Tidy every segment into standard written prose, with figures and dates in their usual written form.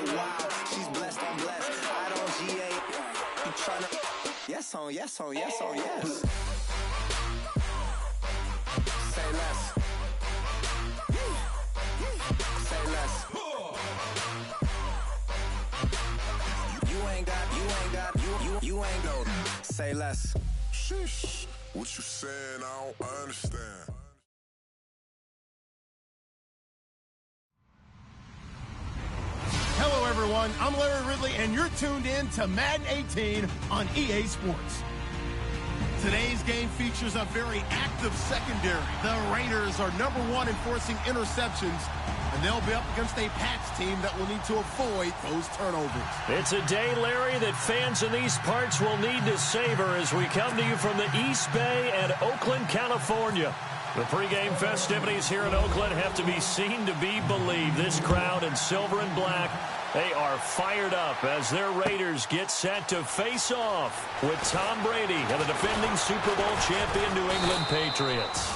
Oh, wow. She's blessed, I'm blessed. I don't GA. You tryna. Yes on, yes on, yes on, yes. Say less. Say less. You ain't go. Say less. Sheesh. What you saying? I don't understand. Hello, everyone. I'm Larry Ridley, and you're tuned in to Madden 18 on EA Sports. Today's game features a very active secondary. The Raiders are #1 in forcing interceptions, and they'll be up against a Pats team that will need to avoid those turnovers. It's a day, Larry, that fans in these parts will need to savor as we come to you from the East Bay and Oakland, California. The pregame festivities here in Oakland have to be seen to be believed. This crowd in silver and black, they are fired up as their Raiders get set to face off with Tom Brady and the defending Super Bowl champion New England Patriots.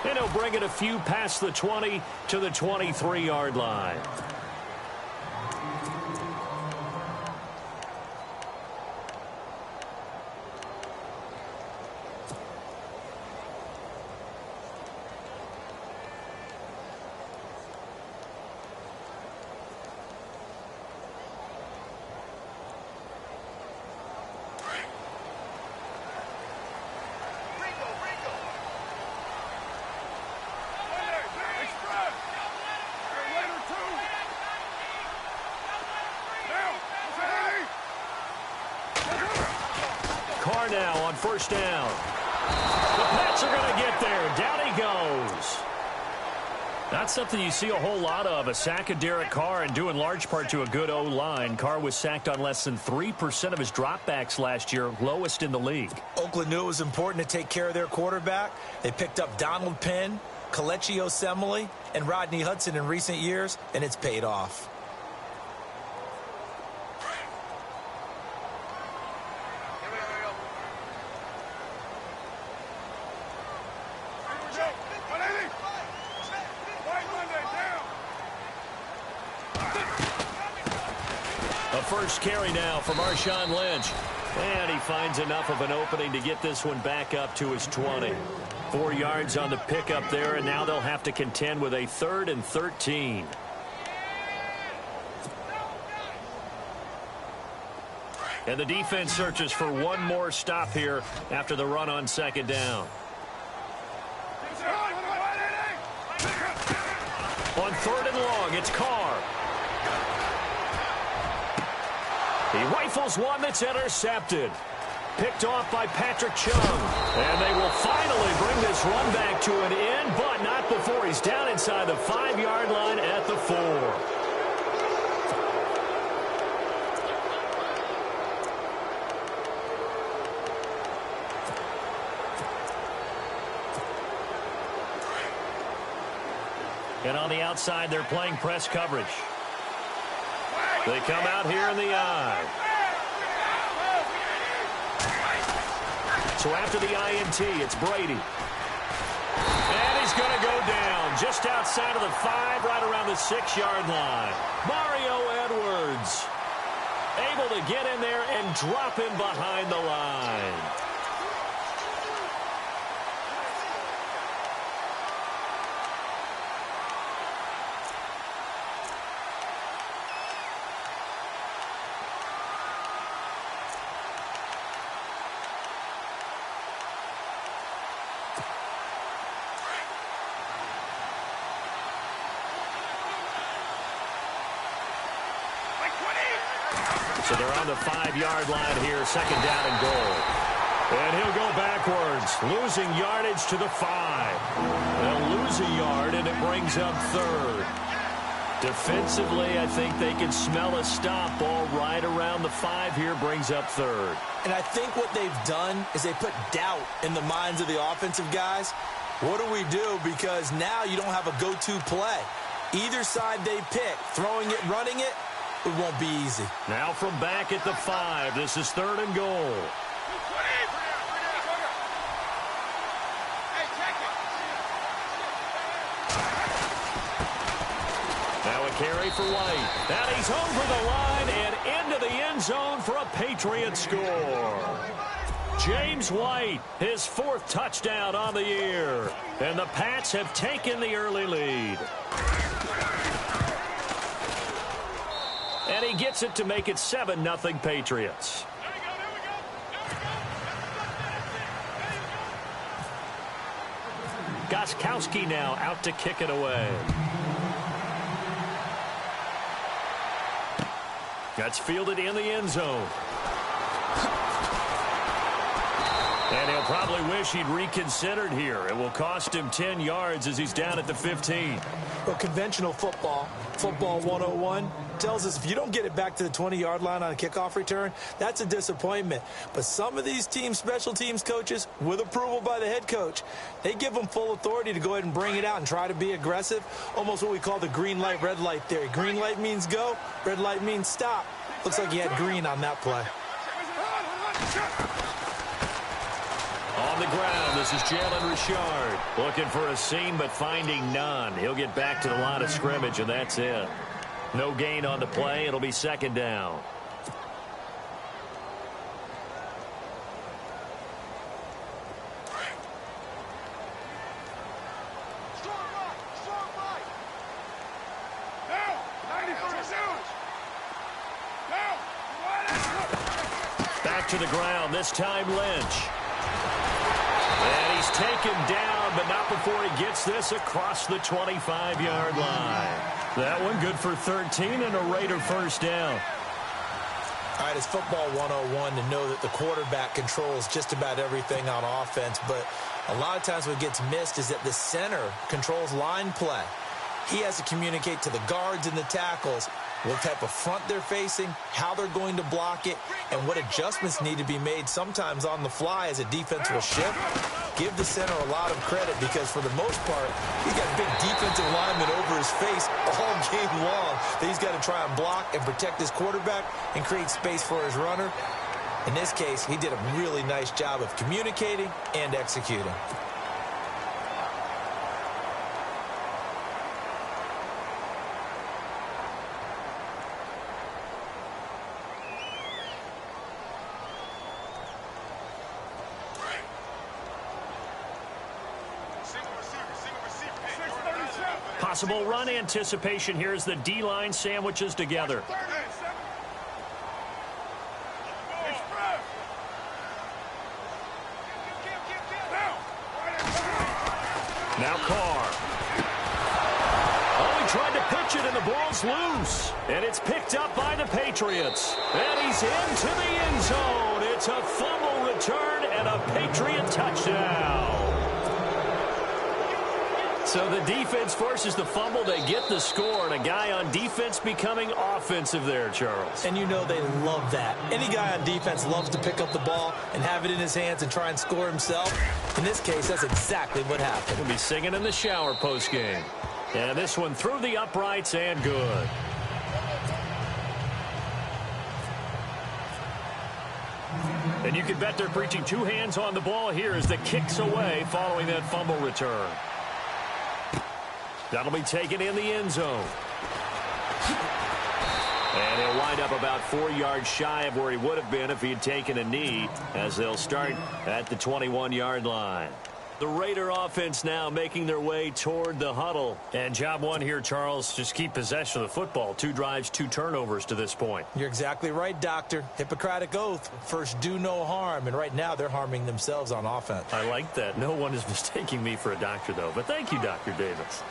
And he'll bring it a few past the 20 to the 23-yard line. Carr now on first down. The Pats are going to get there. Down he goes. Not something you see a whole lot of, a sack of Derek Carr, and due in large part to a good O-line. Carr was sacked on less than 3% of his dropbacks last year, lowest in the league. Oakland knew it was important to take care of their quarterback. They picked up Donald Penn, Kelechi Osemele, and Rodney Hudson in recent years, and it's paid off. First carry now for Marshawn Lynch. And he finds enough of an opening to get this one back up to his 20. 4 yards on the pickup there, and now they'll have to contend with a 3rd and 13. And the defense searches for one more stop here after the run on second down. On 3rd and long, it's Carr. He rifles one that's intercepted. Picked off by Patrick Chung. And they will finally bring this run back to an end, but not before he's down inside the 5-yard line at the 4. And on the outside, they're playing press coverage. They come out here in the eye. So after the INT, it's Brady. And he's going to go down just outside of the 5, right around the 6-yard line. Mario Edwards able to get in there and drop him behind the line. So they're on the 5-yard line here, 2nd down and goal. And he'll go backwards, losing yardage to the 5. They'll lose a yard, and it brings up 3rd. Defensively, I think they can smell a stop. Ball right around the 5 here, brings up 3rd. And I think what they've done is they put doubt in the minds of the offensive guys. What do we do? Because now you don't have a go-to play. Either side they pick, throwing it, running it, it won't be easy. Now from back at the 5, this is 3rd and goal. carry for White. And he's over the line and into the end zone for a Patriot score. James White, his 4th touchdown on the year. And the Pats have taken the early lead. And he gets it to make it 7-0 Patriots. Gostkowski now out to kick it away. That's fielded in the end zone. And he'll probably wish he'd reconsidered here. It will cost him 10 yards as he's down at the 15. Well, conventional football 101, tells us if you don't get it back to the 20-yard line on a kickoff return, that's a disappointment. But some of these team special teams coaches, with approval by the head coach, they give them full authority to go ahead and bring it out and try to be aggressive, almost what we call the green light, red light theory. Green light means go, red light means stop. Looks like he had green on that play. On the ground, this is Jalen Richard. Looking for a seam, but finding none. He'll get back to the line of scrimmage, and that's it. No gain on the play. It'll be 2nd down. Back to the ground, this time Lynch. And he's taken down, but not before he gets this across the 25-yard line. That one good for 13 and a Raider 1st down. All right, it's football 101 to know that the quarterback controls just about everything on offense, but a lot of times what gets missed is that the center controls line play. He has to communicate to the guards and the tackles what type of front they're facing, how they're going to block it, and what adjustments need to be made sometimes on the fly as a defense will shift. Give the center a lot of credit because for the most part, he's got big defensive linemen over his face all game long that he's got to try and block and protect his quarterback and create space for his runner. In this case, he did a really nice job of communicating and executing. Possible run anticipation here as the D-line sandwiches together. Now Carr. Oh, he tried to pitch it and the ball's loose. And it's picked up by the Patriots. And he's into the end zone. It's a fumble return and a Patriot touchdown. So the defense forces the fumble. They get the score, and a guy on defense becoming offensive there, Charles. And you know they love that. Any guy on defense loves to pick up the ball and have it in his hands and try and score himself. In this case, that's exactly what happened. He'll be singing in the shower postgame. And this one through the uprights and good. And you can bet they're preaching 2 hands on the ball here as the kick's away following that fumble return. That'll be taken in the end zone. And he'll wind up about 4 yards shy of where he would have been if he had taken a knee, as they'll start at the 21-yard line. The Raider offense now making their way toward the huddle. And job one here, Charles, just keep possession of the football. 2 drives, 2 turnovers to this point. You're exactly right, Doctor. Hippocratic oath. First, do no harm. And right now, they're harming themselves on offense. I like that. No one is mistaking me for a doctor, though. But thank you, Dr. Davis.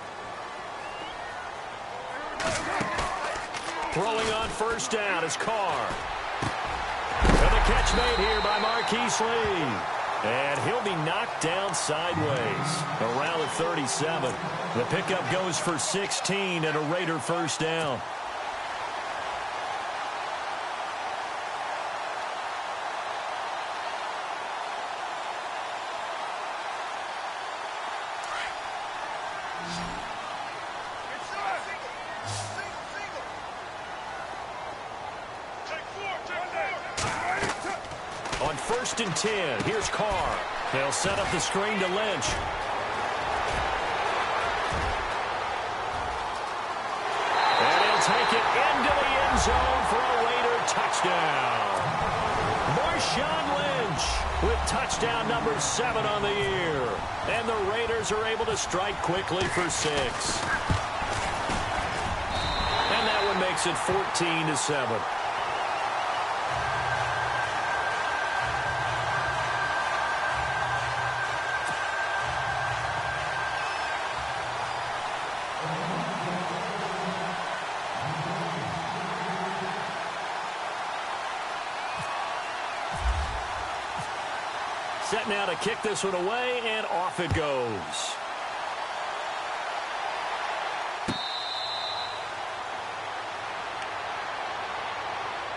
Throwing on first down is Carr. And the catch made here by Marquise Lee. And he'll be knocked down sideways around the 37. The pickup goes for 16 and a Raider first down. On 1st and 10, here's Carr. They'll set up the screen to Lynch. And end zone for a Raider touchdown. Marshawn Lynch with touchdown number 7 on the year. And the Raiders are able to strike quickly for 6. And that one makes it 14-7. Set now to kick this one away, and off it goes.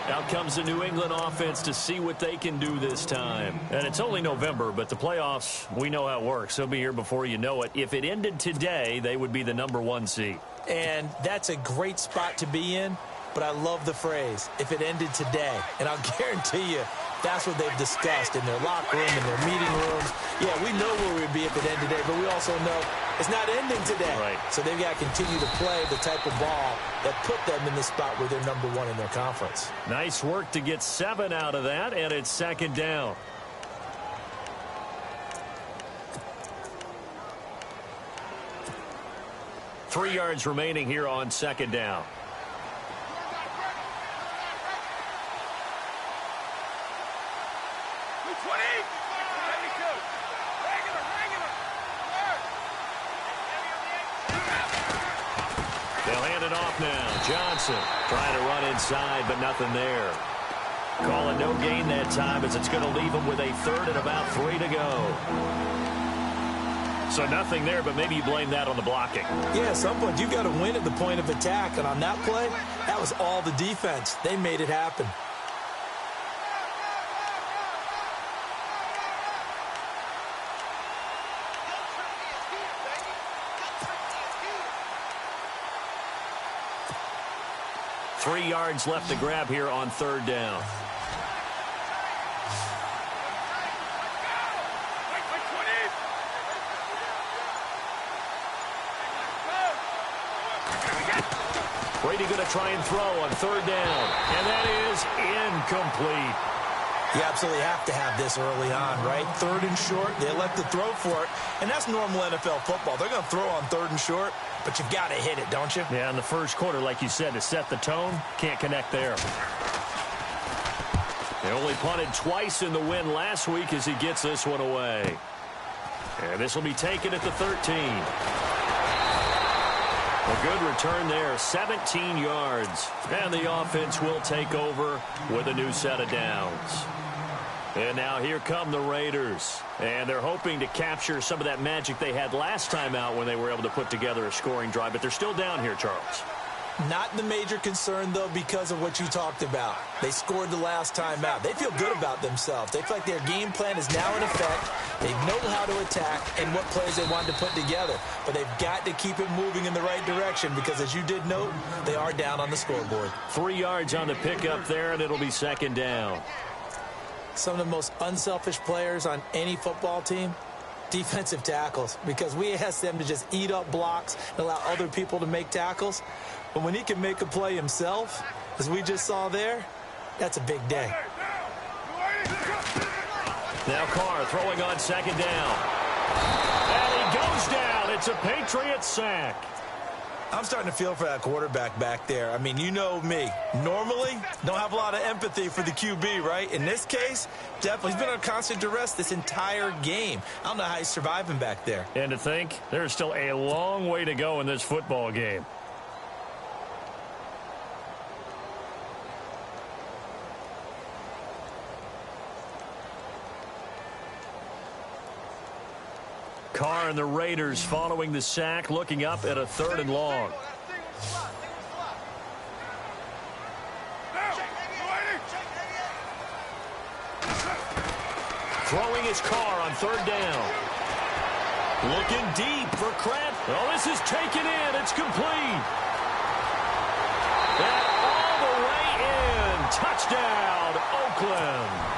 Out comes the New England offense to see what they can do this time. And it's only November, but the playoffs, we know how it works. They'll be here before you know it. If it ended today, they would be the number 1 seed. And that's a great spot to be in, but I love the phrase, if it ended today. And I'll guarantee you, that's what they've discussed in their locker room, in their meeting rooms. Yeah, we know where we'd be if it ended today, but we also know it's not ending today. Right. So they've got to continue to play the type of ball that put them in the spot where they're number 1 in their conference. Nice work to get 7 out of that, and it's 2nd down. Three yards remaining here on 2nd down. They'll hand it off now. Johnson trying to run inside, but nothing there. Call it no gain that time as it's going to leave him with a 3rd and about 3 to go. So nothing there, but maybe you blame that on the blocking. Yeah, at some point you've got to win at the point of attack, and on that play, that was all the defense. They made it happen. Three yards left to grab here on 3rd down. Brady going to try and throw on 3rd down. And that is incomplete. You absolutely have to have this early on, right? 3rd and short, they elect to throw for it. And that's normal NFL football. They're going to throw on 3rd and short, but you've got to hit it, don't you? Yeah, in the first quarter, like you said, to set the tone, can't connect there. They only punted twice in the win last week as he gets this one away. And this will be taken at the 13. A good return there, 17 yards. And the offense will take over with a new set of downs. And now here come the Raiders. And they're hoping to capture some of that magic they had last time out when they were able to put together a scoring drive. But they're still down here, Charles. Not the major concern, though, because of what you talked about. They scored the last time out. They feel good about themselves. They feel like their game plan is now in effect. They know how to attack and what plays they want to put together. But they've got to keep it moving in the right direction because, as you did note, they are down on the scoreboard. 3 yards on the pickup there, and it'll be 2nd down. Some of the most unselfish players on any football team, defensive tackles, because we ask them to just eat up blocks and allow other people to make tackles. But when he can make a play himself, as we just saw there, that's a big day. Now Carr throwing on 2nd down. And he goes down. It's a Patriot sack. I'm starting to feel for that quarterback back there. I mean, you know me. Normally, don't have a lot of empathy for the QB, right? In this case, definitely. He's been under constant duress this entire game. I don't know how he's surviving back there. And to think, there's still a long way to go in this football game. Carr and the Raiders following the sack, looking up at a 3rd and long. Throwing his Carr on 3rd down. Looking deep for Crab. Oh, this is taken in. It's complete. And all the way in. Touchdown, Oakland.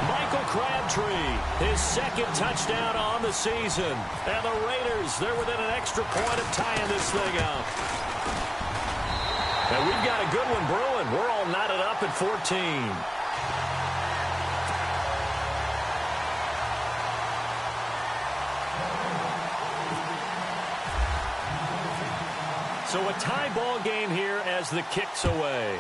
Michael Crabtree, his 2nd touchdown on the season. And the Raiders, they're within an extra point of tying this thing up. And we've got a good one brewing. 14. So a tie ball game here as the kick's away.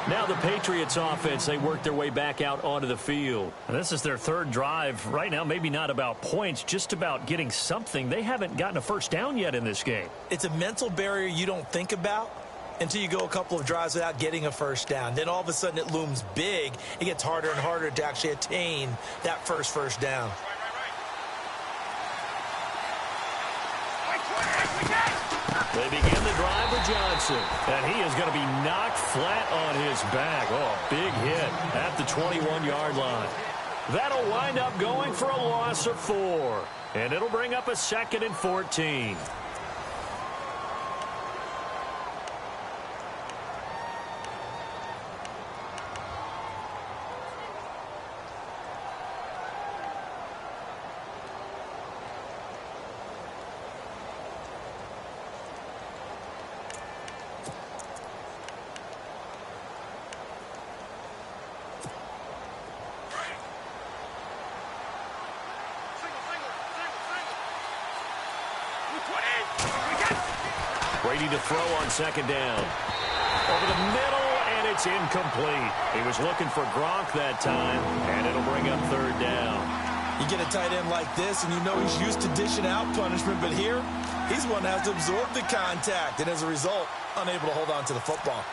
Now the Patriots offense, they work their way back out onto the field. And this is their third drive. Right now, maybe not about points, just about getting something. They haven't gotten a first down yet in this game. It's a mental barrier you don't think about until you go a couple of drives without getting a first down. Then all of a sudden it looms big. It gets harder and harder to actually attain that first down. They begin the drive with Johnson, and he is going to be knocked flat on his back. Oh, big hit at the 21-yard line. That'll wind up going for a loss of 4, and it'll bring up a 2nd and 14. Brady to throw on 2nd down. Over the middle, and it's incomplete. He was looking for Gronk that time, and it'll bring up 3rd down. You get a tight end like this, and you know he's used to dishing out punishment, but here, he's one that has to absorb the contact, and as a result, unable to hold on to the football.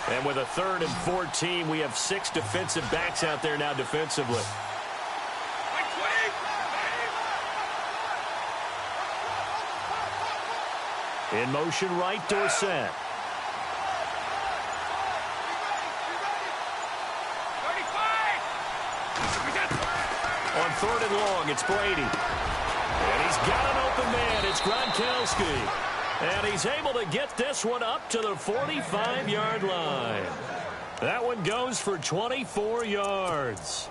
And with a 3rd and 14, we have 6 defensive backs out there now defensively. In motion right, Dorsett. On 3rd and long, it's Brady. And he's got an open man. It's Gronkowski. And he's able to get this one up to the 45-yard line. That one goes for 24 yards.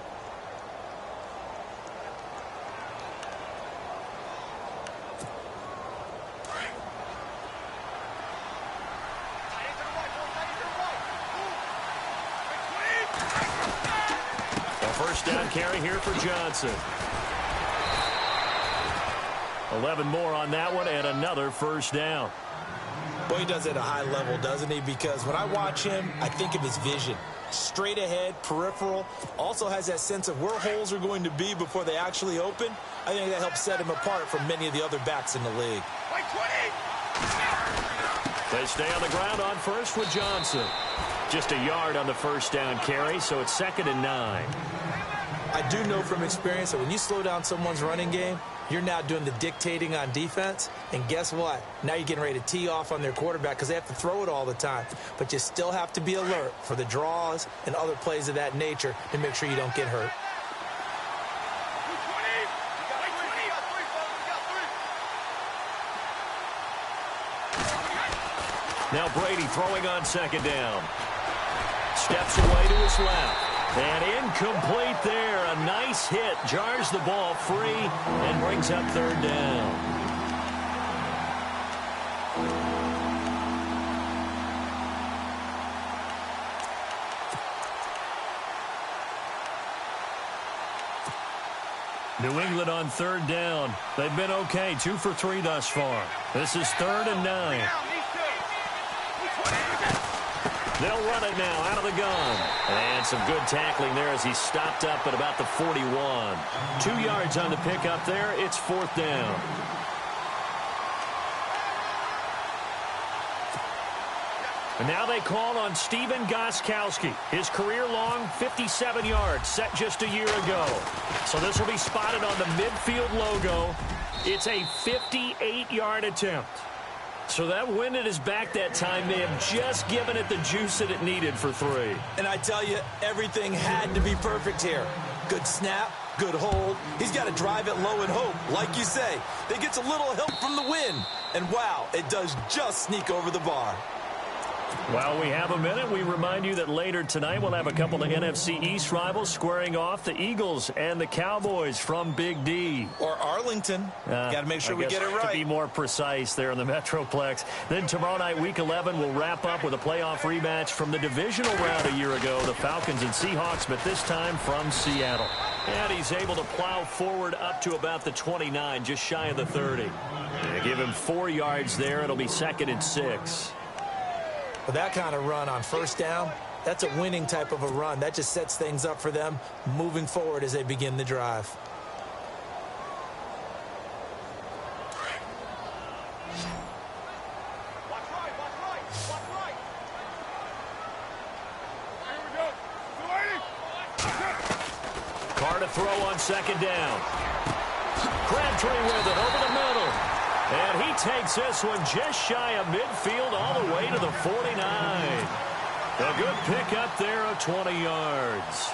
A first down carry here for Johnson. 11 more on that one, and another first down. Boy, he does it at a high level, doesn't he? Because when I watch him, I think of his vision. Straight ahead, peripheral. Also has that sense of where holes are going to be before they actually open. I think that helps set him apart from many of the other backs in the league. They stay on the ground on first with Johnson. Just a yard on the first down carry, so it's 2nd and 9. I do know from experience that when you slow down someone's running game, you're now doing the dictating on defense. And guess what? Now you're getting ready to tee off on their quarterback because they have to throw it all the time. But you still have to be alert for the draws and other plays of that nature to make sure you don't get hurt. Now Brady throwing on 2nd down. Steps away to his left. And incomplete there. A nice hit. Jars the ball free and brings up 3rd down. New England on 3rd down. They've been okay. 2 for 3 thus far. This is 3rd and 9. They'll run it now out of the gun. And some good tackling there as he stopped up at about the 41. 2 yards on the pickup there. It's 4th down. And now they call on Stephen Gostkowski. His career-long 57 yards set just a year ago. So this will be spotted on the midfield logo. It's a 58-yard attempt. So that wind at his back that time may have just given it the juice that it needed for 3. And I tell you, everything had to be perfect here. Good snap, good hold. He's got to drive it low and hope. Like you say, they gets a little help from the wind. And wow, it does just sneak over the bar. While we have a minute, we remind you that later tonight we'll have a couple of NFC East rivals squaring off, the Eagles and the Cowboys from Big D. Or Arlington. Got to make sure we get it right. To be more precise there in the Metroplex. Then tomorrow night, Week 11, we'll wrap up with a playoff rematch from the divisional round a year ago, the Falcons and Seahawks, but this time from Seattle. And he's able to plow forward up to about the 29, just shy of the 30. They give him 4 yards there. It'll be 2nd and 6. With that kind of run on first down, that's a winning type of a run. That just sets things up for them moving forward as they begin the drive. Carr to throw on 2nd down. Crabtree with it over the middle. And he takes this one just shy of midfield all the way to the 49. A good pickup there of 20 yards.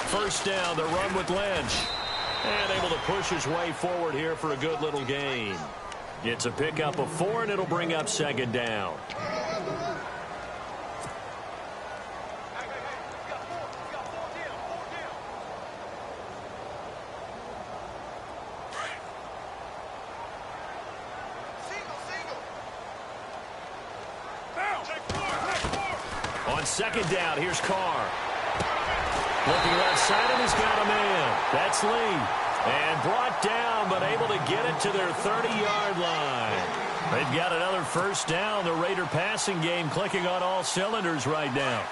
First down, the run with Lynch. And able to push his way forward here for a good little gain. It's a pickup of 4, and it'll bring up 2nd down. On 2nd down, here's Carr. Looking left side, and he's got a man. That's Lee. And brought down, but able to get it to their 30-yard line. They've got another first down. The Raider passing game clicking on all cylinders right now.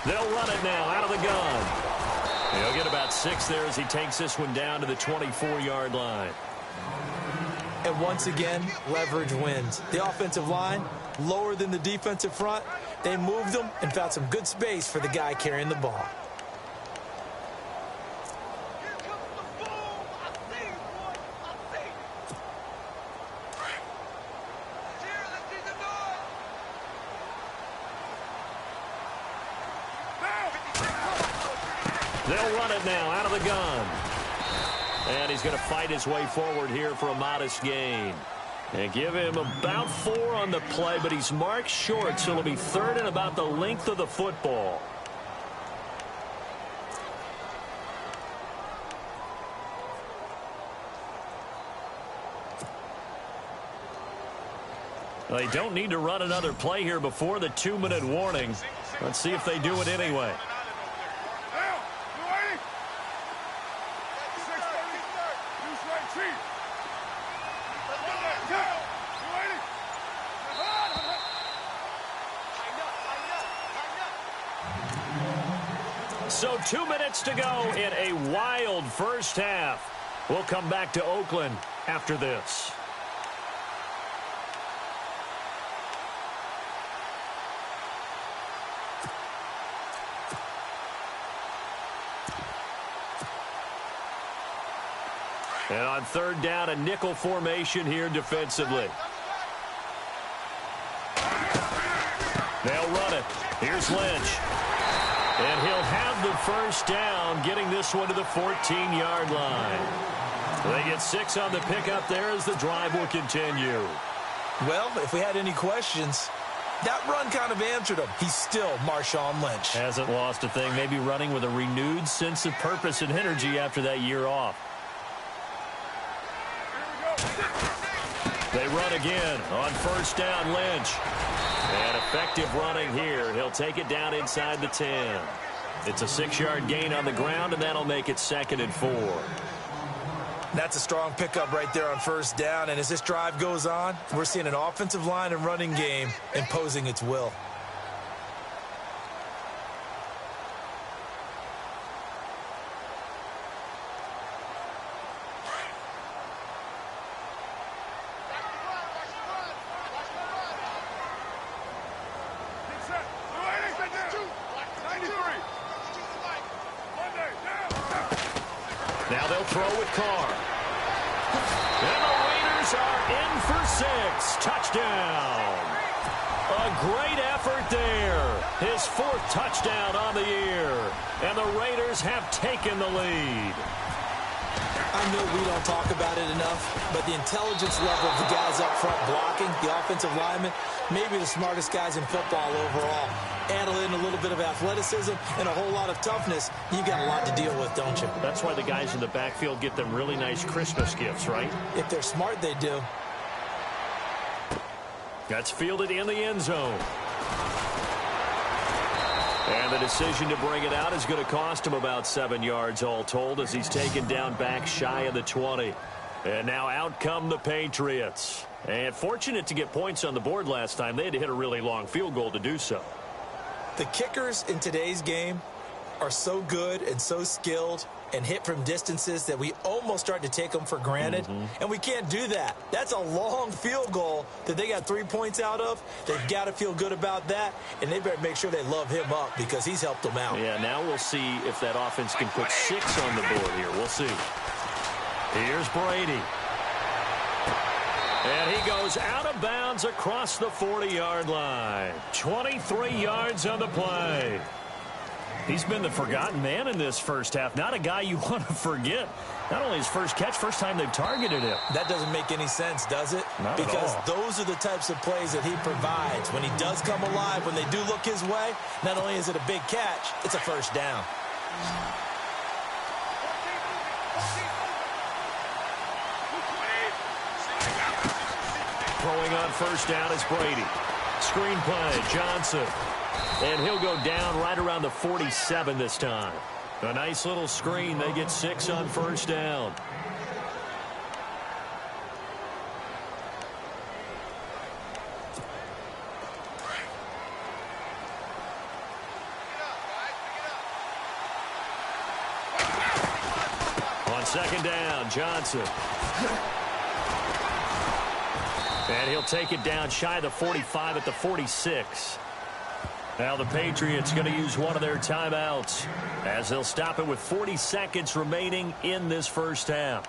They'll run it now out of the gun. He'll get about 6 there as he takes this one down to the 24-yard line. And once again, leverage wins. The offensive line, lower than the defensive front. They moved them and found some good space for the guy carrying the ball. They'll run it now out of the gun. And he's going to fight his way forward here for a modest gain. And give him about 4 on the play, but he's marked short, so it'll be 3rd and about the length of the football. Well, they don't need to run another play here before the 2-minute warning. Let's see if they do it anyway. So 2 minutes to go in a wild first half. We'll come back to Oakland after this. And on 3rd down, a nickel formation here defensively. They'll run it. Here's Lynch. And he'll have the first down, getting this one to the 14-yard line. They get 6 on the pickup there as the drive will continue. Well, if we had any questions, that run kind of answered him. He's still Marshawn Lynch. Hasn't lost a thing, maybe running with a renewed sense of purpose and energy after that year off. They run again on first down, Lynch. And effective running here. He'll take it down inside the 10. It's a 6-yard gain on the ground, and that'll make it 2nd and 4. That's a strong pickup right there on first down. And as this drive goes on, we're seeing an offensive line and running game imposing its will. Now they'll throw with Carr. And the Raiders are in for 6. Touchdown. A great effort there. His 4th touchdown on the year. And the Raiders have taken the lead. I know we don't talk about it enough, but the intelligence level of the guys up front blocking, the offensive linemen, maybe the smartest guys in football overall. Add in a little bit of athleticism and a whole lot of toughness, you've got a lot to deal with, don't you? That's why the guys in the backfield get them really nice Christmas gifts, right? If they're smart, they do. That's fielded in the end zone. And the decision to bring it out is going to cost him about 7 yards all told as he's taken down back shy of the 20. And now out come the Patriots. And fortunate to get points on the board last time. They had to hit a really long field goal to do so. The kickers in today's game are so good and so skilled and hit from distances that we almost start to take them for granted. And we can't do that. That's a long field goal that they got 3 points out of. They've got to feel good about that, and they better make sure they love him up because he's helped them out. Yeah, now we'll see if that offense can put 6 on the board here. We'll see. Here's Brady. And he goes out of bounds across the 40-yard line. 23 yards on the play. He's been the forgotten man in this first half. Not a guy you want to forget. Not only his first catch, first time they've targeted him. That doesn't make any sense, does it? Not because at all. Those are the types of plays that he provides. When he does come alive, when they do look his way, not only is it a big catch, it's a first down. Throwing on first down is Brady. Screen play, Johnson. And he'll go down right around the 47 this time. A nice little screen. They get 6 on first down. On second down, Johnson. And he'll take it down shy of the 45 at the 46. Now the Patriots going to use one of their timeouts as they'll stop it with 40 seconds remaining in this first half.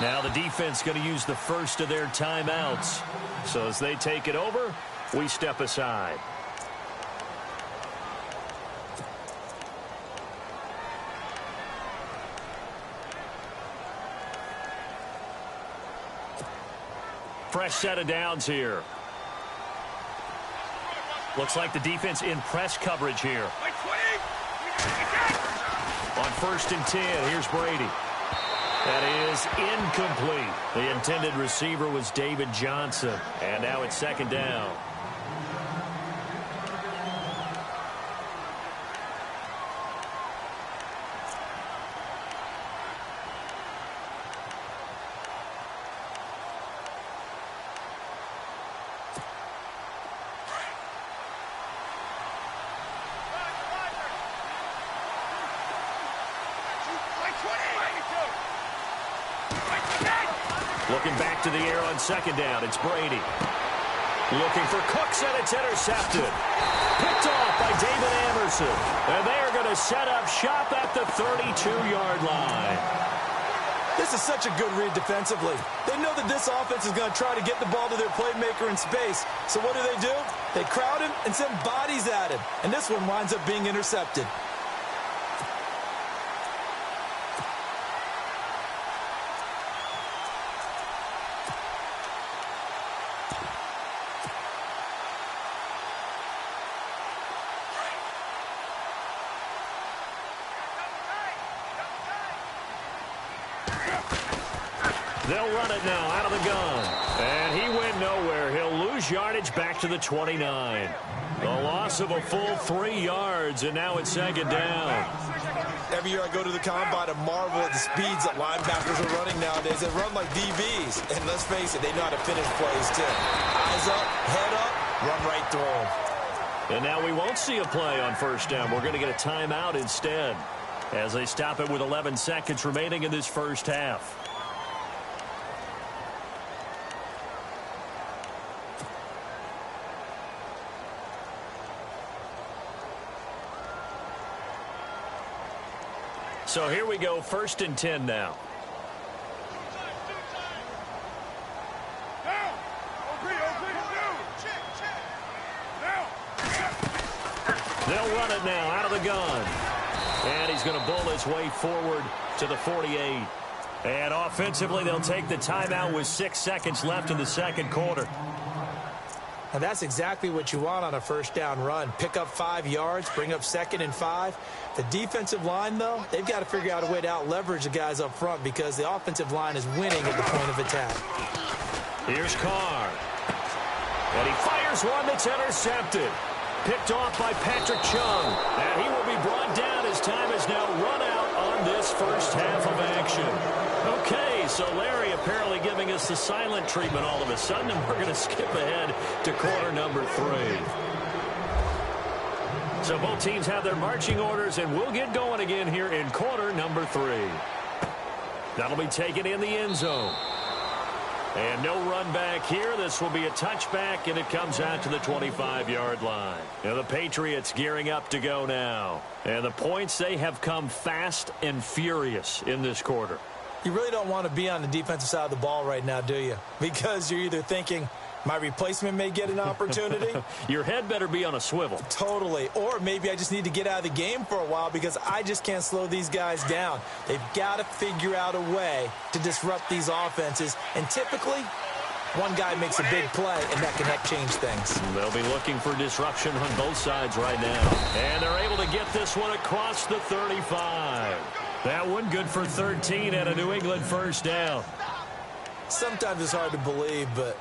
Now the defense going to use the first of their timeouts. So as they take it over, we step aside. Fresh set of downs here. Looks like the defense in press coverage here. On 1st and 10, here's Brady. That is incomplete. The intended receiver was David Johnson. And now it's second down. Looking back to the air on second down, it's Brady. Looking for Cooks, and it's intercepted. Picked off by David Anderson. And they are going to set up shop at the 32-yard line. This is such a good read defensively. They know that this offense is going to try to get the ball to their playmaker in space. So what do? They crowd him and send bodies at him. And this one winds up being intercepted. They'll run it now out of the gun. And he went nowhere. He'll lose yardage back to the 29. The loss of a full 3 yards, and now it's second down. Every year I go to the combine and marvel at the speeds that linebackers are running nowadays. They run like DBs. And let's face it, they know how to finish plays too. Eyes up, head up, run right through them. And now we won't see a play on first down. We're going to get a timeout instead as they stop it with 11 seconds remaining in this first half. So here we go, 1st and 10 now. They'll run it now out of the gun. And he's going to bull his way forward to the 48. And offensively, they'll take the timeout with 6 seconds left in the second quarter. And that's exactly what you want on a first down run. Pick up 5 yards, bring up 2nd and 5. The defensive line, though, they've got to figure out a way to out-leverage the guys up front because the offensive line is winning at the point of attack. Here's Carr. And he fires one that's intercepted. Picked off by Patrick Chung. And he will be brought down as time is now run out on this first half of action. Okay, so Larry apparently giving us the silent treatment all of a sudden, and we're going to skip ahead to quarter number 3. So both teams have their marching orders, and we'll get going again here in quarter number 3. That'll be taken in the end zone. And no run back here. This will be a touchback, and it comes out to the 25-yard line. Now the Patriots gearing up to go now. And the points, they have come fast and furious in this quarter. You really don't want to be on the defensive side of the ball right now, do you? Because you're either thinking, my replacement may get an opportunity. Your head better be on a swivel. Totally. Or maybe I just need to get out of the game for a while because I just can't slow these guys down. They've got to figure out a way to disrupt these offenses. And typically, one guy makes a big play, and that can help change things. They'll be looking for disruption on both sides right now. And they're able to get this one across the 35. That one good for 13 and a New England first down. Sometimes it's hard to believe, but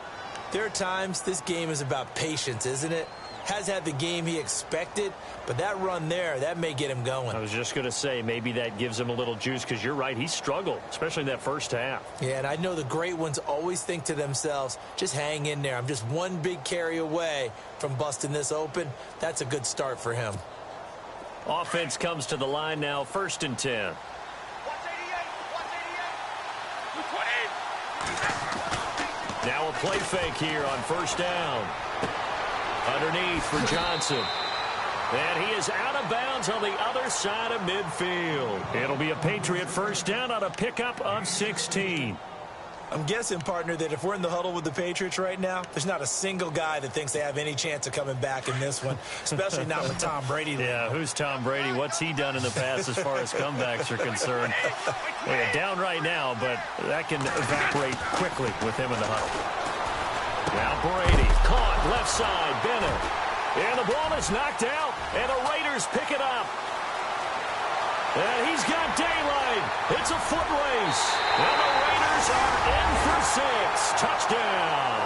there are times this game is about patience, isn't it? Has had the game he expected, but that run there, that may get him going. I was just going to say, maybe that gives him a little juice because you're right, he struggled, especially in that first half. Yeah, and I know the great ones always think to themselves, just hang in there. I'm just one big carry away from busting this open. That's a good start for him. Offense comes to the line now, 1st and 10. Now a play fake here on first down. Underneath for Johnson. And he is out of bounds on the other side of midfield. It'll be a Patriot first down on a pickup of 16. I'm guessing, partner, that if we're in the huddle with the Patriots right now, there's not a single guy that thinks they have any chance of coming back in this one, especially not with Tom Brady there. Yeah, who's Tom Brady? What's he done in the past as far as comebacks are concerned? Yeah, down right now, but that can evaporate quickly with him in the huddle. Now Brady, caught, left side, Bennett. And the ball is knocked out, and the Raiders pick it up. And he's got daylight. It's a foot race. And the Raiders are in for 6. Touchdown.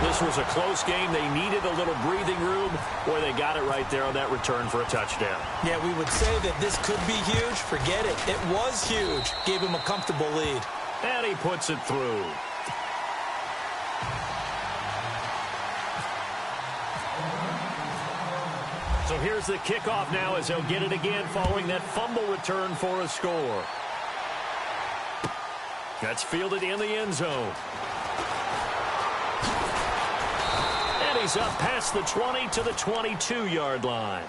This was a close game. They needed a little breathing room. Boy, they got it right there on that return for a touchdown. Yeah, we would say that this could be huge. Forget it. It was huge. Gave him a comfortable lead. And he puts it through. So here's the kickoff now as they'll get it again following that fumble return for a score. That's fielded in the end zone. And he's up past the 20 to the 22-yard line.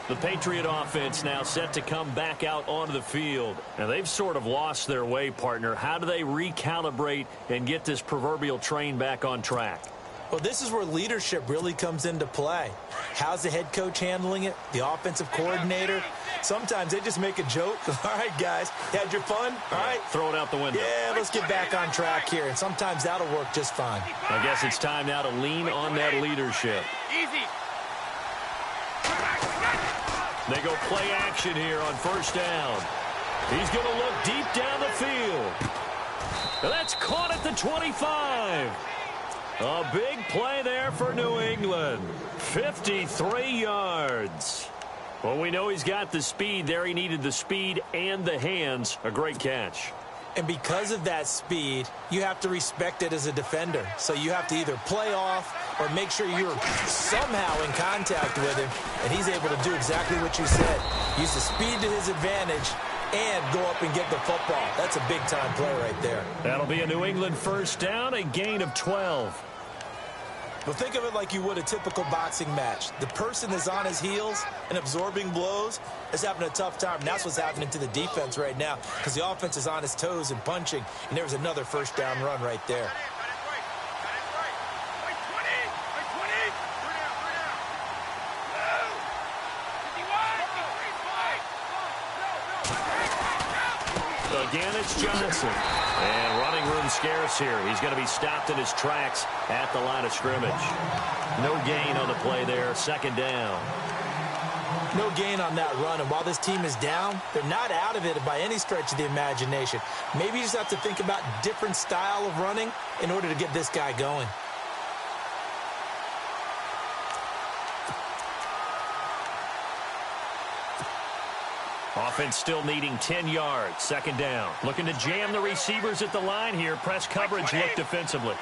The Patriot offense now set to come back out onto the field. Now, they've sort of lost their way, partner. How do they recalibrate and get this proverbial train back on track? Well, this is where leadership really comes into play. How's the head coach handling it? The offensive coordinator? Sometimes they just make a joke. All right, guys, you had your fun? All right. Throw it out the window. Yeah, let's get back on track here. And sometimes that'll work just fine. I guess it's time now to lean on that leadership. Easy. They go play action here on first down. He's going to look deep down the field. And that's caught at the 25. A big play there for New England. 53 yards. Well, we know he's got the speed there. He needed the speed and the hands. A great catch. And because of that speed, you have to respect it as a defender. So you have to either play off or make sure you're somehow in contact with him, and he's able to do exactly what you said. Use the speed to his advantage and go up and get the football. That's a big-time play right there. That'll be a New England first down, a gain of 12. But think of it like you would a typical boxing match. The person that's on his heels and absorbing blows is having a tough time. And that's what's happening to the defense right now because the offense is on his toes and punching, and there's another first down run right there. Again, it's Johnson. And running room scarce here. He's going to be stopped in his tracks at the line of scrimmage. No gain on the play there. Second down. No gain on that run. And while this team is down, they're not out of it by any stretch of the imagination. Maybe you just have to think about different style of running in order to get this guy going. Offense still needing 10 yards. Second down. Looking to jam the receivers at the line here. Press coverage look defensively.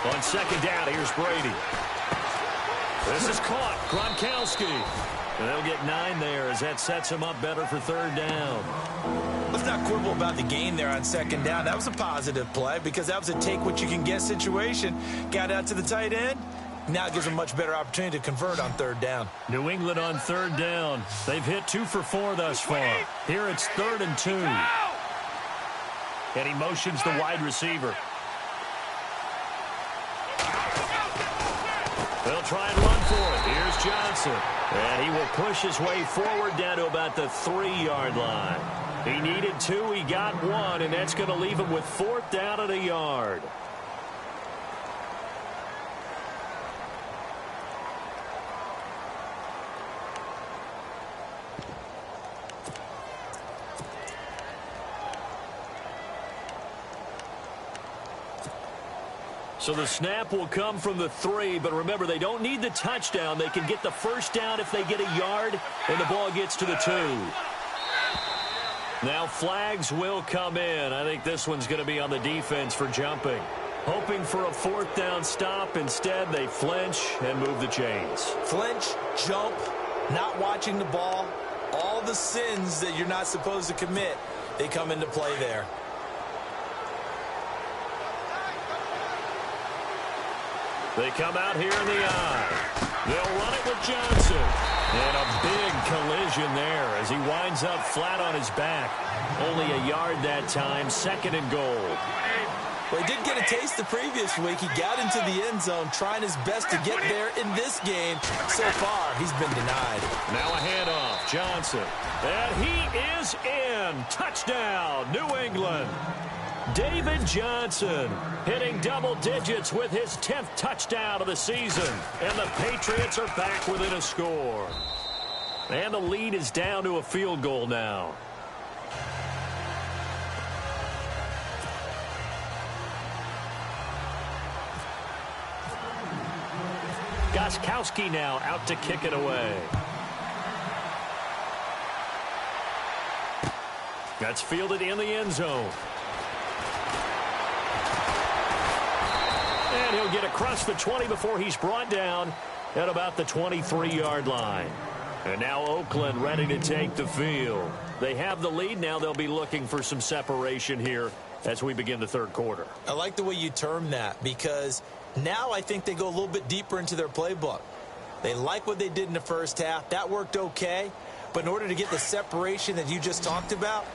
On second down, here's Brady. This is caught. Gronkowski. And they'll get 9 there as that sets him up better for third down. Let's not quibble about the gain there on second down. That was a positive play because that was a take-what-you-can-get situation. Got out to the tight end. Now it gives them a much better opportunity to convert on third down. New England on third down. They've hit 2 for 4 thus far. Here it's 3rd and 2. And he motions the wide receiver. They'll try and run for it. Here's Johnson. And he will push his way forward down to about the 3-yard line. He needed 2. He got 1, and that's going to leave him with 4th down and a yard. So the snap will come from the 3, but remember, they don't need the touchdown. They can get the first down if they get a yard, and the ball gets to the 2. Now flags will come in. I think this one's going to be on the defense for jumping. Hoping for a 4th down stop. Instead, they flinch and move the chains. Flinch, jump, not watching the ball. All the sins that you're not supposed to commit, they come into play there. They come out here in the eye. They'll run it with Johnson. And a big collision there as he winds up flat on his back. Only a yard that time, 2nd and goal. Well, he did get a taste the previous week. He got into the end zone trying his best to get there in this game. So far, he's been denied. Now a handoff, Johnson. And he is in. Touchdown, New England. David Johnson hitting double digits with his 10th touchdown of the season. And the Patriots are back within a score. And the lead is down to a field goal now. Gostkowski now out to kick it away. That's fielded in the end zone. And he'll get across the 20 before he's brought down at about the 23-yard line. And now Oakland ready to take the field. They have the lead. Now they'll be looking for some separation here as we begin the third quarter. I like the way you term that because now I think they go a little bit deeper into their playbook. They like what they did in the first half. That worked okay. But in order to get the separation that you just talked about,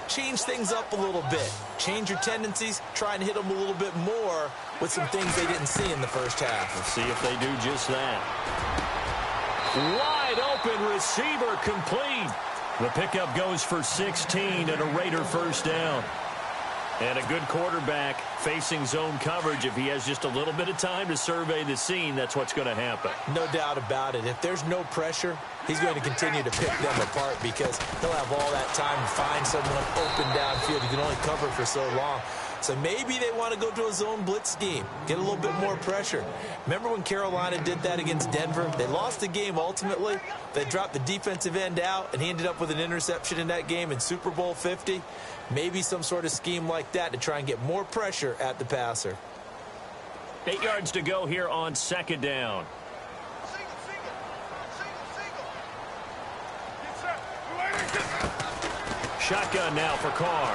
change things up a little bit. Change your tendencies. Try and hit them a little bit more with some things they didn't see in the first half. Let's see if they do just that. Wide open receiver complete. The pickup goes for 16 and a Raider first down. And a good quarterback facing zone coverage. If he has just a little bit of time to survey the scene, that's what's going to happen. No doubt about it. If there's no pressure, he's going to continue to pick them apart because he'll have all that time to find someone open downfield. You can only cover for so long. So maybe they want to go to a zone blitz scheme, get a little bit more pressure. Remember when Carolina did that against Denver? They lost the game ultimately. They dropped the defensive end out, and he ended up with an interception in that game in Super Bowl 50. Maybe some sort of scheme like that to try and get more pressure at the passer. 8 yards to go here on second down. Shotgun now for Carr.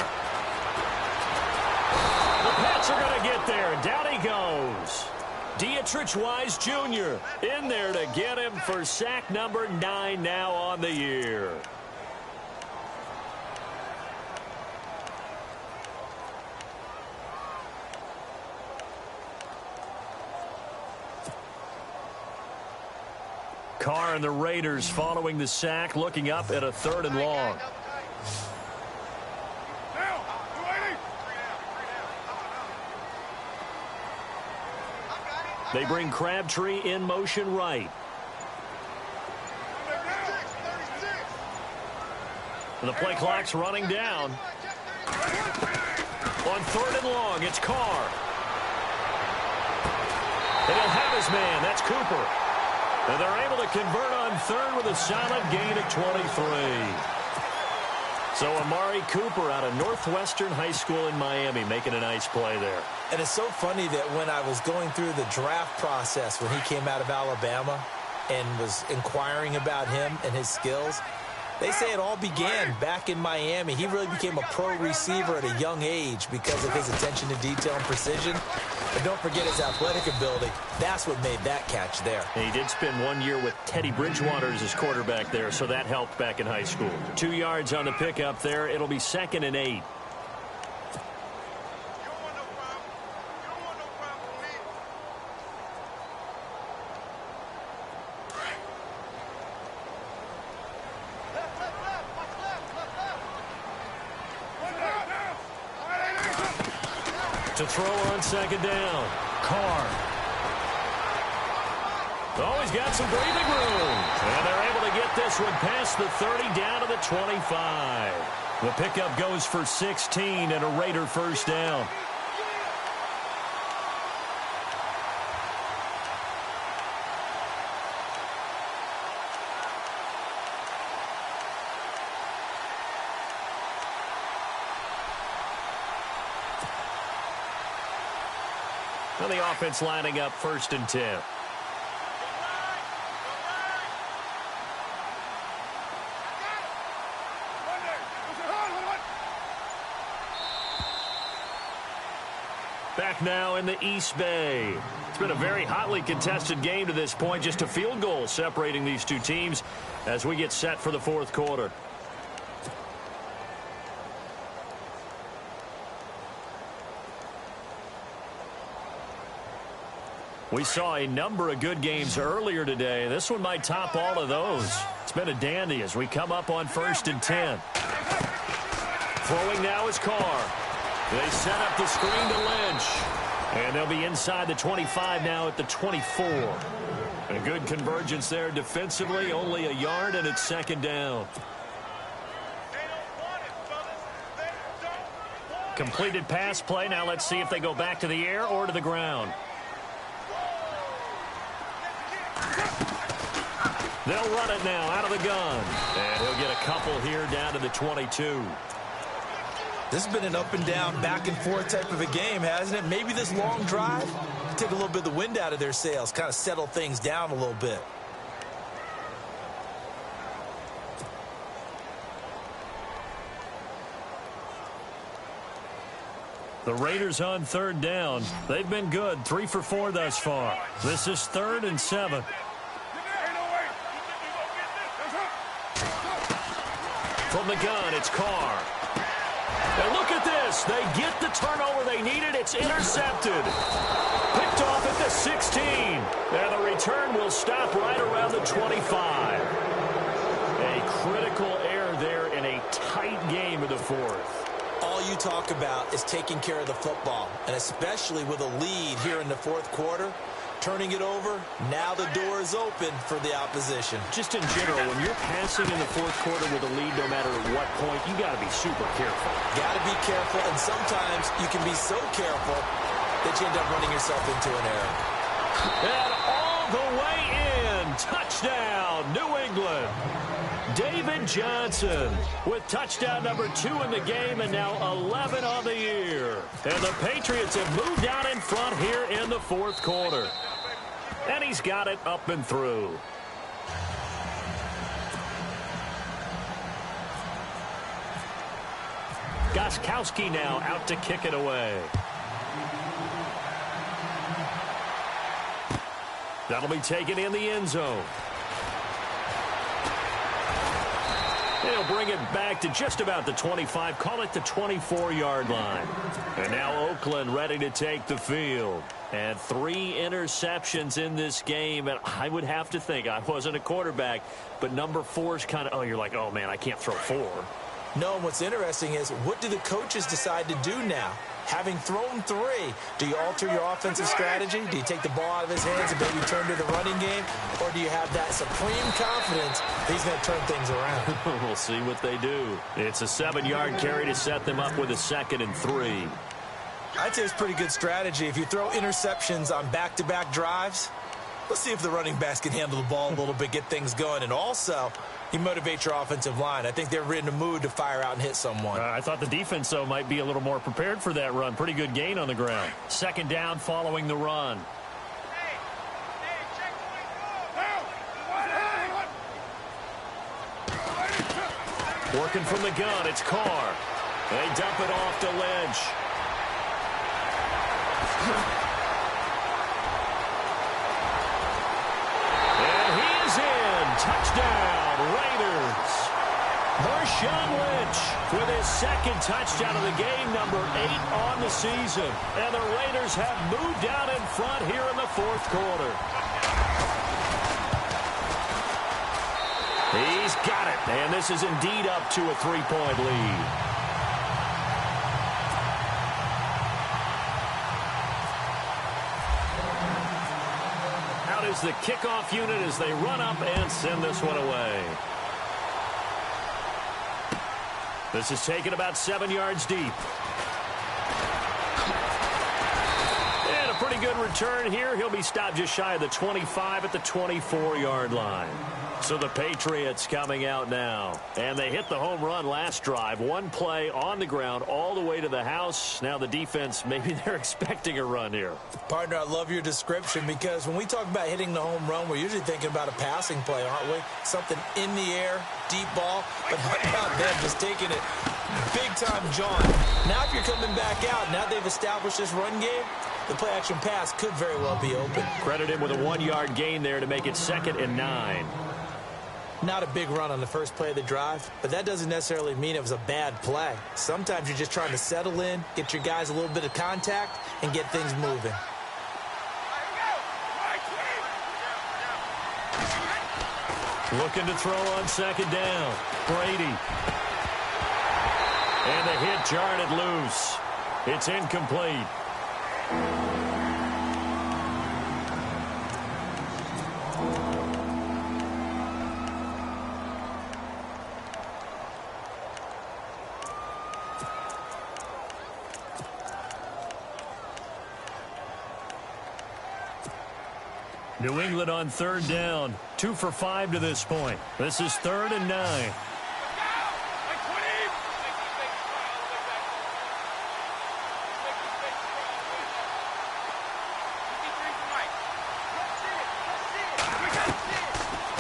The Pats are going to get there. Down he goes. Dietrich Wise Jr. in there to get him for sack number 9 now on the year. Carr and the Raiders following the sack, looking up at a 3rd and long. They bring Crabtree in motion right. The play clock's running down. On 3rd and long, it's Carr. And he'll have his man. That's Cooper. And they're able to convert on 3rd with a solid gain of 23. So Amari Cooper out of Northwestern High School in Miami making a nice play there. And it's so funny that when I was going through the draft process when he came out of Alabama and was inquiring about him and his skills, they say it all began back in Miami. He really became a pro receiver at a young age because of his attention to detail and precision. But don't forget his athletic ability. That's what made that catch there. And he did spend 1 year with Teddy Bridgewater as his quarterback there, so that helped back in high school. 2 yards on the pickup there. It'll be 2nd and 8. To throw on 2nd down. Carr. Oh, he's got some breathing room. And they're able to get this one past the 30 down to the 25. The pickup goes for 16 and a Raider 1st down. And the offense lining up 1st and 10. Back now in the East Bay. It's been a very hotly contested game to this point. Just a field goal separating these two teams as we get set for the 4th quarter. We saw a number of good games earlier today. This one might top all of those. It's been a dandy as we come up on 1st and 10. Throwing now is Carr. They set up the screen to Lynch. And they'll be inside the 25 now at the 24. A good convergence there defensively. Only a yard and it's 2nd down. Completed pass play. Now let's see if they go back to the air or to the ground. They'll run it now out of the gun. And he'll get a couple here down to the 22. This has been an up and down, back and forth type of a game, hasn't it? Maybe this long drive took a little bit of the wind out of their sails, kind of settled things down a little bit. The Raiders on 3rd down. They've been good, 3 for 4 thus far. This is 3rd and 7. From the gun, it's Carr. And look at this. They get the turnover they needed. It's intercepted. Picked off at the 16. And the return will stop right around the 25. A critical error there in a tight game of the 4th. All you talk about is taking care of the football, and especially with a lead here in the 4th quarter, turning it over. Now the door is open for the opposition. Just in general, when you're passing in the fourth quarter with a lead, no matter at what point, you got to be super careful. Got to be careful, and sometimes you can be so careful that you end up running yourself into an error. And all the way in. Touchdown, New England. David Johnson with touchdown number 2 in the game and now 11 on the year. And the Patriots have moved out in front here in the fourth quarter. And he's got it up and through. Gostkowski now out to kick it away. That'll be taken in the end zone. He'll bring it back to just about the 25, call it the 24-yard line. And now Oakland ready to take the field. And 3 interceptions in this game. And I would have to think, I wasn't a quarterback, but number 4 is kind of, you're like, oh, man, I can't throw 4. No, and what's interesting is, what do the coaches decide to do now? Having thrown 3, do you alter your offensive strategy? Do you take the ball out of his hands and maybe turn to the running game? Or do you have that supreme confidence that he's going to turn things around? We'll see what they do. It's a 7-yard carry to set them up with a 2nd and 3. I'd say it's pretty good strategy. If you throw interceptions on back-to-back drives, let's see if the running backs can handle the ball a little bit, get things going. And also, you motivate your offensive line. I think they're in a mood to fire out and hit someone. I thought the defense, though, might be a little more prepared for that run. Pretty good gain on the ground. 2nd down following the run. Working from the gun, it's Carr. They dump it off to Lynch. And he is in. Touchdown, Raiders. Marshawn Lynch with his 2nd touchdown of the game, number 8 on the season. And the Raiders have moved out in front here in the fourth quarter. He's got it, and this is indeed up to a 3-point lead. Out is the kickoff unit as they run up and send this one away. This is taken about 7 yards deep. And a pretty good return here. He'll be stopped just shy of the 25 at the 24-yard line. So the Patriots coming out now. And they hit the home run last drive. 1 play on the ground all the way to the house. Now the defense, maybe they're expecting a run here. Partner, I love your description because when we talk about hitting the home run, we're usually thinking about a passing play, aren't we? Something in the air, deep ball. But how about them just taking it big-time jaunt? Now if you're coming back out, now they've established this run game, the play-action pass could very well be open. Credit him with a 1-yard gain there to make it 2nd and 9. Not a big run on the first play of the drive, but that doesn't necessarily mean it was a bad play. Sometimes you're just trying to settle in, get your guys a little bit of contact, and get things moving. Looking to throw on 2nd down. Brady. And the hit jarred it loose. It's incomplete. New England on 3rd down. 2 for 5 to this point. This is 3rd and 9.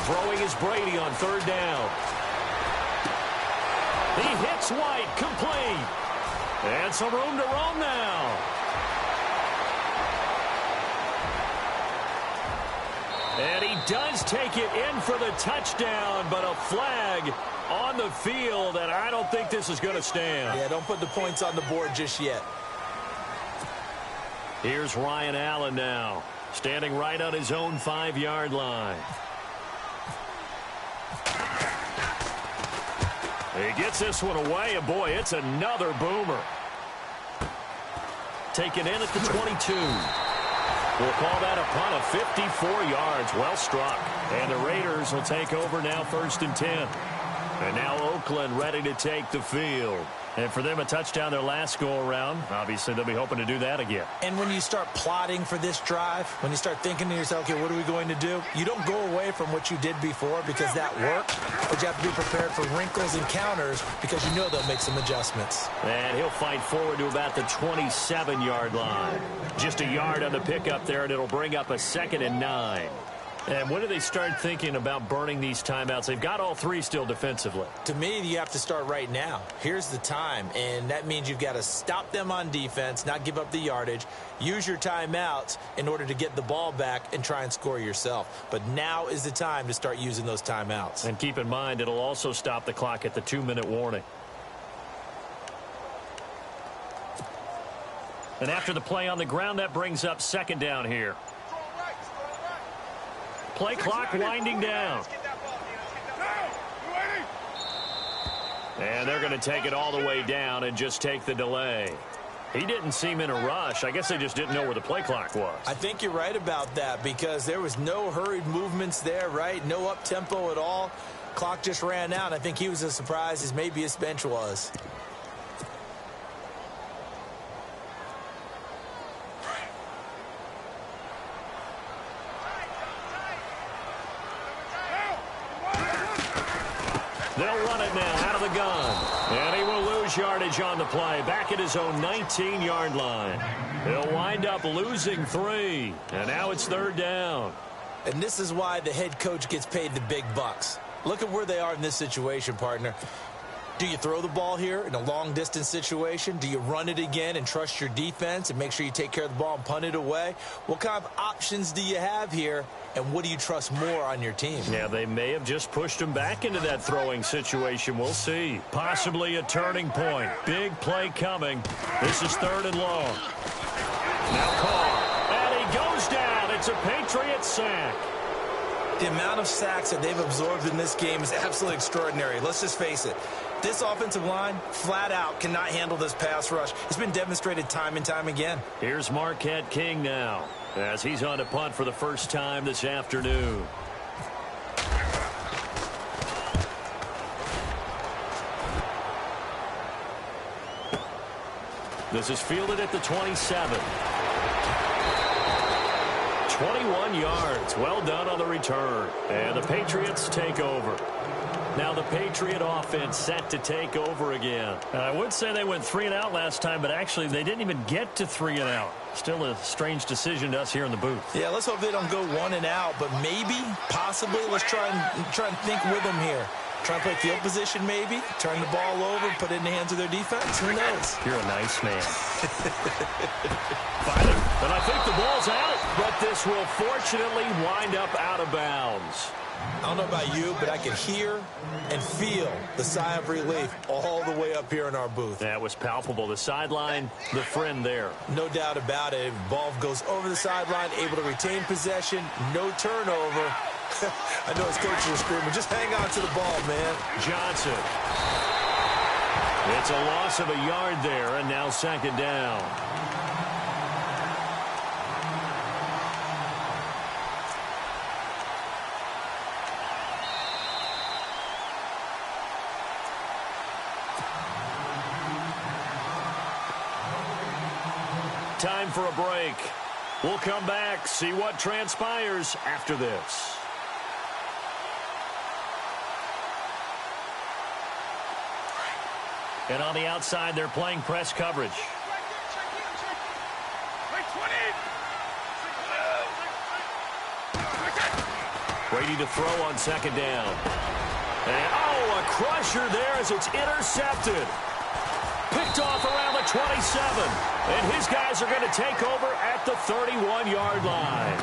Throwing is Brady on 3rd down. He hits White, complete. And some room to roam now. And he does take it in for the touchdown, but a flag on the field, and I don't think this is going to stand. Yeah, don't put the points on the board just yet. Here's Ryan Allen now, standing right on his own 5-yard line. He gets this one away, and boy, it's another boomer. Taken in at the 22. We'll call that a punt of 54 yards. Well struck. And the Raiders will take over now 1st and 10. And now Oakland ready to take the field. And for them, a touchdown their last go-around. Obviously, they'll be hoping to do that again. And when you start plotting for this drive, when you start thinking to yourself, okay, what are we going to do? You don't go away from what you did before because that worked, but you have to be prepared for wrinkles and counters because you know they'll make some adjustments. And he'll fight forward to about the 27-yard line. Just a yard on the pickup there, and it'll bring up a 2nd and 9. And when do they start thinking about burning these timeouts? They've got all 3 still defensively. To me, you have to start right now. Here's the time, and that means you've got to stop them on defense, not give up the yardage, use your timeouts in order to get the ball back and try and score yourself. But now is the time to start using those timeouts. And keep in mind, it'll also stop the clock at the 2-minute warning. And after the play on the ground, that brings up 2nd down here. Play clock winding down. And they're going to take it all the way down and just take the delay. He didn't seem in a rush. I guess they just didn't know where the play clock was. I think you're right about that because there was no hurried movements there, right? No up-tempo at all. Clock just ran out. I think he was as surprised as maybe his bench was. They'll run it now out of the gun. And he will lose yardage on the play. Back at his own 19-yard line. He'll wind up losing 3. And now it's 3rd down. And this is why the head coach gets paid the big bucks. Look at where they are in this situation, partner. Do you throw the ball here in a long-distance situation? Do you run it again and trust your defense and make sure you take care of the ball and punt it away? What kind of options do you have here, and what do you trust more on your team? Yeah, they may have just pushed him back into that throwing situation. We'll see. Possibly a turning point. Big play coming. This is 3rd and long. Now Carr. And he goes down. It's a Patriot sack. The amount of sacks that they've absorbed in this game is absolutely extraordinary. Let's just face it. This offensive line, flat out, cannot handle this pass rush. It's been demonstrated time and time again. Here's Marquette King now, as he's on to punt for the first time this afternoon. This is fielded at the 27. 21 yards. Well done on the return. And the Patriots take over. Now the Patriot offense set to take over again. I would say they went 3 and out last time, but actually they didn't even get to 3 and out. Still a strange decision to us here in the booth. Yeah, let's hope they don't go 1 and out, but maybe, possibly, let's try and think with them here. Try and play field position maybe, turn the ball over, put it in the hands of their defense. Who knows? You're a nice man. Finally, but I think the ball's out, but this will fortunately wind up out of bounds. I don't know about you, but I can hear and feel the sigh of relief all the way up here in our booth. That was palpable. The sideline, the friend there. No doubt about it. Ball goes over the sideline, able to retain possession, no turnover. I know his coaches are screaming, just hang on to the ball, man. Johnson. It's a loss of a yard there, and now 2nd down. Time for a break. We'll come back, see what transpires after this. And on the outside, they're playing press coverage. Ready to throw on 2nd down. And, oh, a crusher there as it's intercepted. Picked off around the 27. And his guys are going to take over at the 31-yard line.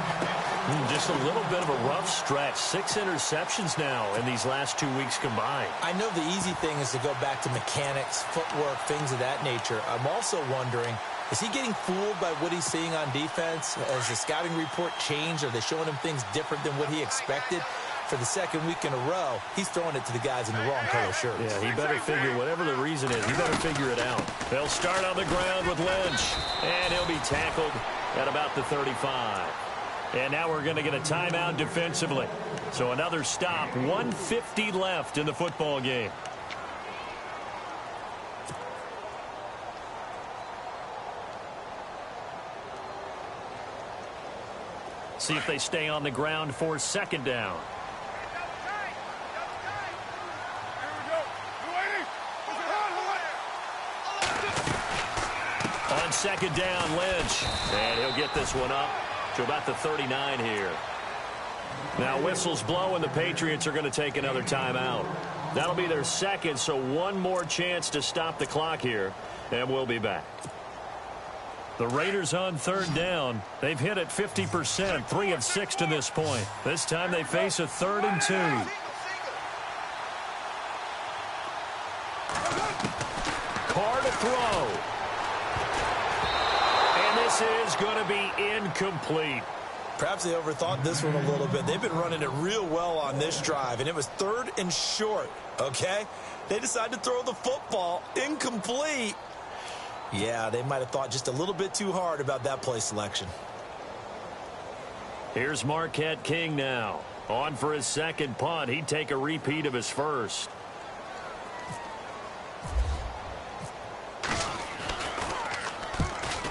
Just a little bit of a rough stretch. 6 interceptions now in these last 2 weeks combined. I know the easy thing is to go back to mechanics, footwork, things of that nature. I'm also wondering, is he getting fooled by what he's seeing on defense? Has the scouting report changed? Are they showing him things different than what he expected? For the 2nd week in a row, he's throwing it to the guys in the wrong color shirts. Yeah, he better figure, whatever the reason is, he better figure it out. They'll start on the ground with Lynch, and he'll be tackled at about the 35. And now we're going to get a timeout defensively. So another stop, 1:50 left in the football game. See if they stay on the ground for second down. On second down, Lynch. And he'll get this one up to about the 39 here. Now whistles blow and the Patriots are going to take another timeout. That'll be their second, so one more chance to stop the clock here, and we'll be back. The Raiders on third down. They've hit it 50%, 3 of 6 to this point. This time they face a 3rd and 2. Carr to throw. And this is going to be incomplete. Perhaps they overthought this one a little bit. They've been running it real well on this drive, and it was 3rd and short, okay? They decided to throw the football incomplete. Yeah, they might have thought just a little bit too hard about that play selection. Here's Marquette King now. On for his second punt. He'd take a repeat of his first.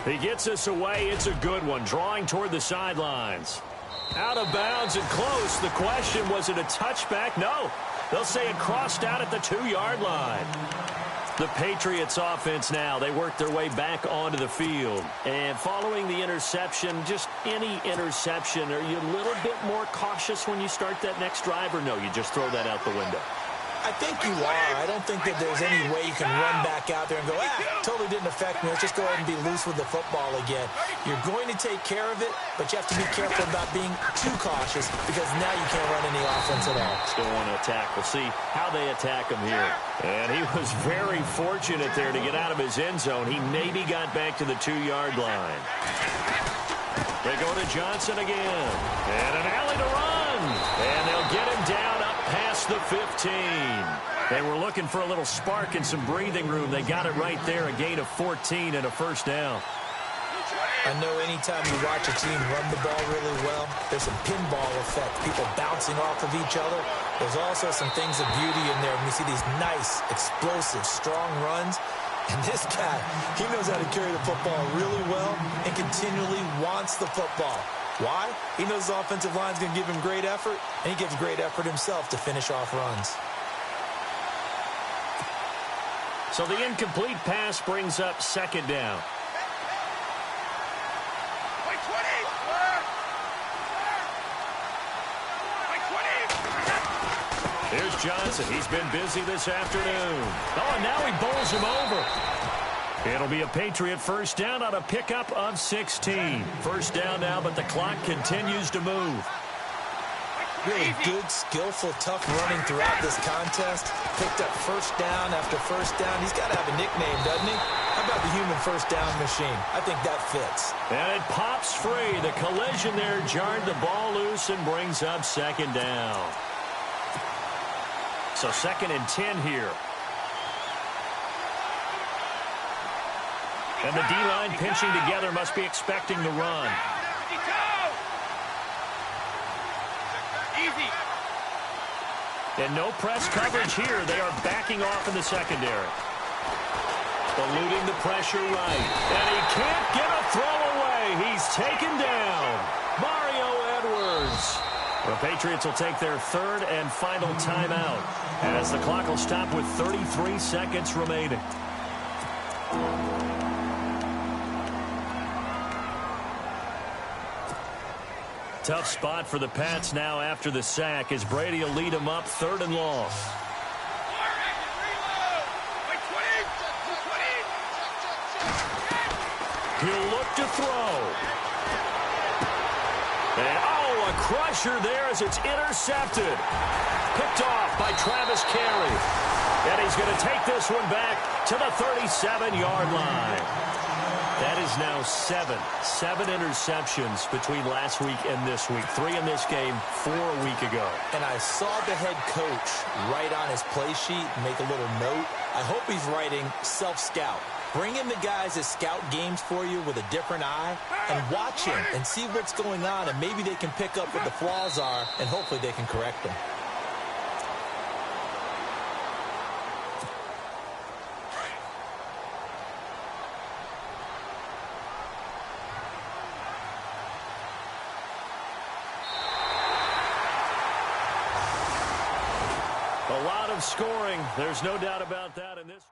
He gets us away. It's a good one. Drawing toward the sidelines. Out of bounds and close. The question, was it a touchback? No. They'll say it crossed out at the 2-yard line. The Patriots offense now, they work their way back onto the field. And following the interception, just any interception, are you a little bit more cautious when you start that next drive, or no, you just throw that out the window? I think you are. I don't think that there's any way you can run back out there and go, totally didn't affect me. Let's just go ahead and be loose with the football again. You're going to take care of it, but you have to be careful about being too cautious because now you can't run any offense at all. Still want to attack. We'll see how they attack him here. And he was very fortunate there to get out of his end zone. He maybe got back to the 2-yard line. They go to Johnson again. And an alley to run. And they'll get him down up past the 15. They were looking for a little spark and some breathing room. They got it right there, a gain of 14 and a first down. I know anytime you watch a team run the ball really well, there's some pinball effect, people bouncing off of each other. There's also some things of beauty in there when you see these nice, explosive, strong runs. And this guy, he knows how to carry the football really well and continually wants the football. Why? He knows the offensive line's going to give him great effort, and he gives great effort himself to finish off runs. So the incomplete pass brings up second down. Here's Johnson. He's been busy this afternoon. Oh, and now he bowls him over. It'll be a Patriot first down on a pickup of 16. First down now, but the clock continues to move. Really good, skillful, tough running throughout this contest. Picked up first down after first down. He's got to have a nickname, doesn't he? How about the human first down machine? I think that fits. And it pops free. The collision there jarred the ball loose and brings up second down. So 2nd and 10 here. And the D-line pinching together, must be expecting the run. And no press coverage here. They are backing off in the secondary. Eluding the pressure right. And he can't get a throw away. He's taken down. Mario Edwards. The Patriots will take their 3rd and final timeout as the clock will stop with 33 seconds remaining. Tough spot for the Pats now after the sack as Brady will lead them up 3rd and long. He'll look to throw. And, a crusher there as it's intercepted. Picked off by Travis Carey. And he's going to take this one back to the 37-yard line. That is now 7 interceptions between last week and this week. 3 in this game, 4 a week ago. And I saw the head coach write on his play sheet, make a little note. I hope he's writing self-scout. Bring in the guys that scout games for you with a different eye and watch him and see what's going on, and maybe they can pick up what the flaws are, and hopefully they can correct them. A lot of scoring. There's no doubt about that in this.